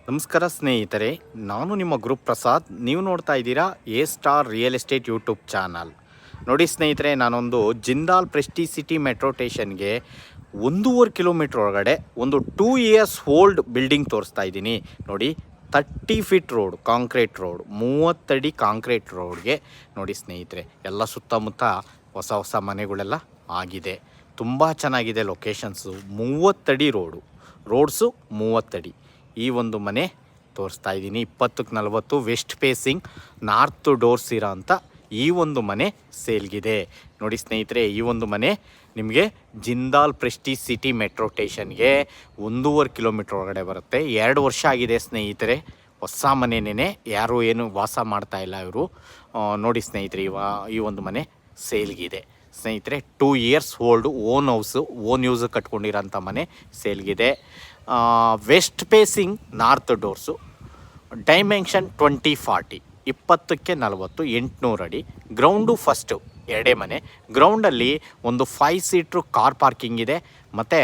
ನಮಸ್ಕಾರ ಸ್ನೇಹಿತರೆ, ನಾನು ನಿಮ್ಮ ಗ್ರೂಪ್ ಪ್ರಸಾದ್. ನೀವು ನೋಡ್ತಾ ಇದ್ದೀರಾ A star real estate YouTube channel. ನೋಡಿ ಸ್ನೇಹಿತರೆ, ನಾನೊಂದು ಜಿಂದಾಲ್ ಪ್ರೆಸ್ಟೀಜ್ ಸಿಟಿ ಮೆಟ್ರೋ ಸ್ಟೇಷನ್ಗೆ 1.5 ಕಿಲೋಮೀಟ್ರ್ ಒಳಗಡೆ ಒಂದು 2 ಇಯರ್ಸ್ ಓಲ್ಡ್ ಬಿಲ್ಡಿಂಗ್ ತೋರಿಸ್ತಾ ಇದ್ದೀನಿ. ನೋಡಿ, 30 ಫೀಟ್ ರೋಡ್, ಕಾಂಕ್ರೀಟ್ ರೋಡ್, 30 ಅಡಿ ಕಾಂಕ್ರೀಟ್ ರೋಡ್ಗೆ ನೋಡಿ ಸ್ನೇಹಿತರೆ, ಎಲ್ಲ ಸುತ್ತಮುತ್ತ ಹೊಸ ಹೊಸ ಮನೆಗಳೆಲ್ಲ ಆಗಿದೆ. ತುಂಬ ಚೆನ್ನಾಗಿದೆ ಲೊಕೇಶನ್ಸು. 30 ಅಡಿ ರೋಡ್ಸು 30 ಅಡಿ. ಈ ಒಂದು ಮನೆ ತೋರಿಸ್ತಾ ಇದ್ದೀನಿ. 20ಕ್ಕೆ 40 ವೆಸ್ಟ್ ಫೇಸಿಂಗ್ ನಾರ್ತ್ ಡೋರ್ಸ್ ಇರೋ ಅಂಥ ಈ ಒಂದು ಮನೆ ಸೇಲ್ಗಿದೆ. ನೋಡಿ ಸ್ನೇಹಿತರೆ, ಈ ಒಂದು ಮನೆ ನಿಮಗೆ ಜಿಂದಾಲ್ ಪ್ರೆಸ್ಟೀಜ್ ಸಿಟಿ ಮೆಟ್ರೋ ಸ್ಟೇಷನ್ಗೆ 1.5 ಕಿಲೋಮೀಟ್ರ್ ಒಳಗಡೆ ಬರುತ್ತೆ. 2 ವರ್ಷ ಆಗಿದೆ ಸ್ನೇಹಿತರೆ, ಹೊಸ ಮನೆನೇ, ಯಾರೂ ಏನು ವಾಸ ಮಾಡ್ತಾ ಇಲ್ಲ ಇವರು. ನೋಡಿ ಸ್ನೇಹಿತರೆ, ಈ ಒಂದು ಮನೆ ಸೇಲ್ಗಿದೆ ಸ್ನೇಹಿತರೆ. 2 ಇಯರ್ಸ್ ಓಲ್ಡು, ಓನ್ ಯೂಸ್ ಕಟ್ಕೊಂಡಿರೋಂಥ ಮನೆ ಸೇಲ್ಗಿದೆ. West facing north doors, dimension 20-40, 20ಕ್ಕೆ 40, 800 ಅಡಿ. ಗ್ರೌಂಡು ಫಸ್ಟು ಎರಡೇ ಮನೆ. ಗ್ರೌಂಡಲ್ಲಿ ಒಂದು 5 ಸೀಟ್ರು ಕಾರ್ ಪಾರ್ಕಿಂಗ್ ಇದೆ. ಮತ್ತು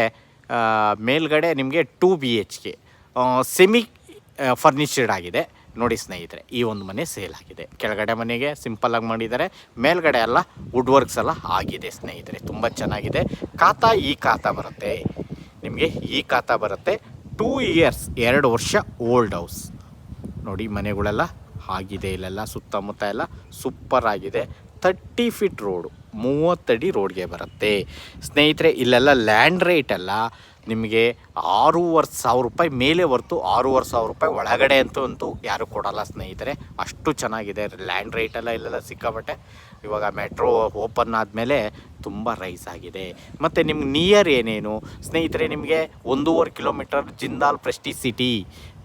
ಮೇಲ್ಗಡೆ ನಿಮಗೆ 2 BHK ಸೆಮಿ ಫರ್ನಿಚರ್ಡ್ ಆಗಿದೆ. ನೋಡಿ ಸ್ನೇಹಿತರೆ, ಈ ಒಂದು ಮನೆ ಸೇಲ್ ಆಗಿದೆ. ಕೆಳಗಡೆ ಮನೆಗೆ ಸಿಂಪಲ್ಲಾಗಿ ಮಾಡಿದ್ದಾರೆ, ಮೇಲ್ಗಡೆ ಎಲ್ಲ ವುಡ್ ವರ್ಕ್ಸ್ ಎಲ್ಲ ಆಗಿದೆ ಸ್ನೇಹಿತರೆ. ತುಂಬ ಚೆನ್ನಾಗಿದೆ. ಈ ಖಾತಾ ಬರುತ್ತೆ ನಿಮಗೆ. ಈ ಖಾತಾ ಬರುತ್ತೆ. 2 ಇಯರ್ಸ್, 2 ವರ್ಷ ಓಲ್ಡ್ ಹೌಸ್. ನೋಡಿ ಮನೆಗಳೆಲ್ಲ ಆಗಿದೆ. ಇಲ್ಲೆಲ್ಲ ಸುತ್ತಮುತ್ತ ಎಲ್ಲ ಸೂಪರ್ ಆಗಿದೆ. 30 ಫೀಟ್ ರೋಡು, 30 ಅಡಿ ರೋಡ್ಗೆ ಬರುತ್ತೆ ಸ್ನೇಹಿತರೆ. ಇಲ್ಲೆಲ್ಲ ಲ್ಯಾಂಡ್ ರೇಟ್ ಎಲ್ಲ ನಿಮಗೆ 6,500 ರೂಪಾಯಿ ಮೇಲೆ ಹೊರ್ತು 6,500 ರೂಪಾಯಿ ಒಳಗಡೆ ಅಂತೂ ಯಾರು ಕೊಡಲ್ಲ ಸ್ನೇಹಿತರೆ. ಅಷ್ಟು ಚೆನ್ನಾಗಿದೆ ಲ್ಯಾಂಡ್ ರೇಟೆಲ್ಲ ಇಲ್ಲೆಲ್ಲ ಸಿಕ್ಕಾಬಟ್ಟೆ. ಇವಾಗ ಮೆಟ್ರೋ ಓಪನ್ ಆದಮೇಲೆ ತುಂಬ ರೈಸ್ ಆಗಿದೆ. ಮತ್ತು ನಿಮ್ಗೆ ನಿಯರ್ ಏನೇನು ಸ್ನೇಹಿತರೆ, ನಿಮಗೆ 1.5 ಕಿಲೋಮೀಟರ್ ಜಿಂದಾಲ್ ಪ್ರೆಸ್ಟೀಜ್ ಸಿಟಿ,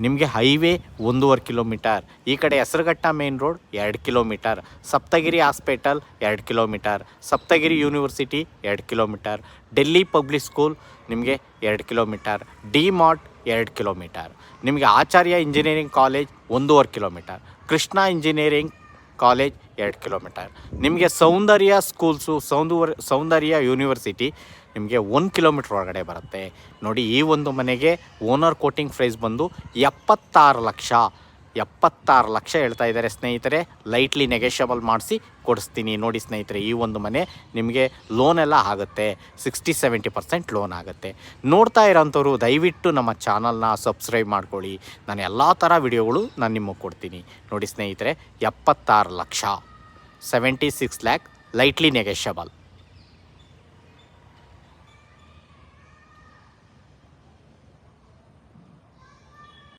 ನಿಮಗೆ ಹೈವೇ 1.5 ಕಿಲೋಮೀಟರ್. ಈ ಕಡೆ Hesaraghatta main road 2 kilometre, Saptagiri hospital 2 kilometre, Saptagiri university 2 kilometre, Delhi public school ನಿಮಗೆ 2 ಕಿಲೋಮೀಟರ್, ಡಿ ಮಾರ್ಟ್ 2 ಕಿಲೋಮೀಟರ್, ನಿಮಗೆ Acharya engineering college 1.5 kilometre, Krishna engineering college 2 kilometre, ನಿಮಗೆ ಸೌಂದರ್ಯ ಸ್ಕೂಲ್ಸು, ಸೌಂದರ್ಯ ಯೂನಿವರ್ಸಿಟಿ ನಿಮಗೆ 1 ಕಿಲೋಮೀಟ್ರ್ ಒಳಗಡೆ ಬರುತ್ತೆ. ನೋಡಿ, ಈ ಒಂದು ಮನೆಗೆ ಓನರ್ ಕೋಟಿಂಗ್ ಪ್ರೈಸ್ ಬಂದು 76 ಲಕ್ಷ ಹೇಳ್ತಾ ಇದ್ದಾರೆ ಸ್ನೇಹಿತರೆ. ಲೈಟ್ಲಿ ನೆಗೆಷಬಲ್ ಮಾಡಿಸಿ ಕೊಡಿಸ್ತೀನಿ. ನೋಡಿ ಸ್ನೇಹಿತರೆ, ಈ ಒಂದು ಮನೆ ನಿಮಗೆ ಲೋನ್ ಎಲ್ಲ ಆಗುತ್ತೆ. 60-70% ಲೋನ್ ಆಗುತ್ತೆ. ನೋಡ್ತಾ ಇರೋಂಥವ್ರು ದಯವಿಟ್ಟು ನಮ್ಮ ಚಾನಲ್ನ ಸಬ್ಸ್ಕ್ರೈಬ್ ಮಾಡ್ಕೊಳ್ಳಿ. ನಾನು ಎಲ್ಲ ಥರ ವಿಡಿಯೋಗಳು ನಾನು ನಿಮಗೆ ಕೊಡ್ತೀನಿ. ನೋಡಿ ಸ್ನೇಹಿತರೆ, 76 ಲಕ್ಷ, 76 ಲ್ಯಾಕ್, ಲೈಟ್ಲಿ ನೆಗೆಷಬಲ್.